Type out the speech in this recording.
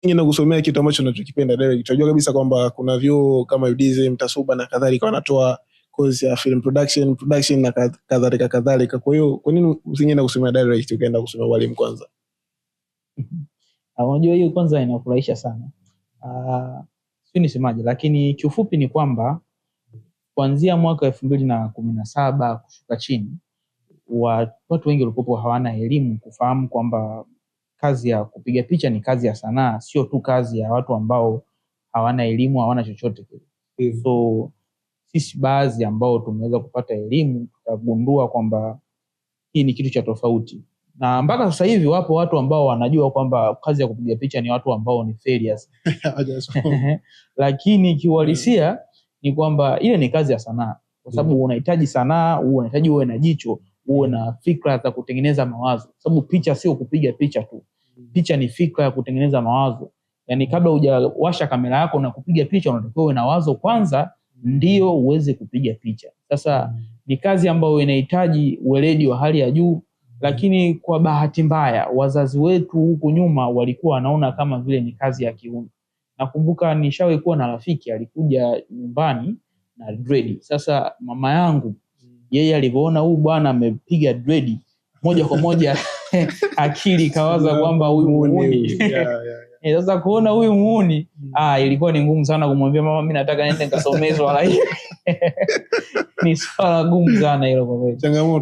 na kusomea kitu ambacho unachokipenda direct. Unajua kabisa kwamba kuna vyuo kama UDSM, Tasuba na kadhalika wanatoa course ya film production na kadhalika. Kwa hiyo kwa nini usingeenda kusomea direct ukaenda kusomea walimu kwanza? Unajua hiyo kwanza inafurahisha sana. Sio nisemaje, lakini kiufupi ni kwamba kuanzia mwaka 2017 kushuka chini watu wengi walikuwa hawana elimu kufahamu kwamba kazi ya kupiga picha ni kazi ya sanaa, sio tu kazi ya watu ambao hawana elimu, hawana chochote kile. So sisi baadhi ambao tumeweza kupata elimu tukagundua kwamba hii ni kitu cha tofauti. Na mpaka sasa hivi wapo watu ambao wanajua kwamba kazi ya kupiga picha ni watu ambao ni failures. Lakini kiuhalisia ni kwamba ile ni kazi ya sanaa. Kwa sababu unahitaji sanaa, unahitaji uwe na jicho, uwe na fikra za kutengeneza mawazo. Sababu picha sio kupiga picha tu. Picha ni fikra ya kutengeneza mawazo. Yaani kabla hujawasha kamera yako na kupiga picha unatakiwa uwe na wazo kwanza ndio uweze kupiga picha. Sasa ni kazi ambayo inahitaji weledi wa hali ya juu, lakini kwa bahati mbaya wazazi wetu huku nyuma walikuwa wanaona kama vile ni kazi ya kiume. Nakumbuka nishawahi kuwa na rafiki alikuja nyumbani na dread. Sasa mama yangu yeye alivyoona huyu bwana amepiga dread, moja kwa moja akili kawaza kwamba huyu muuni. Sasa kuona huyu muuni ilikuwa ni ngumu sana kumwambia mama mimi nataka niende nikasomee swala hili. Ni swala gumu sana hilo kwa kweli. Changamoto.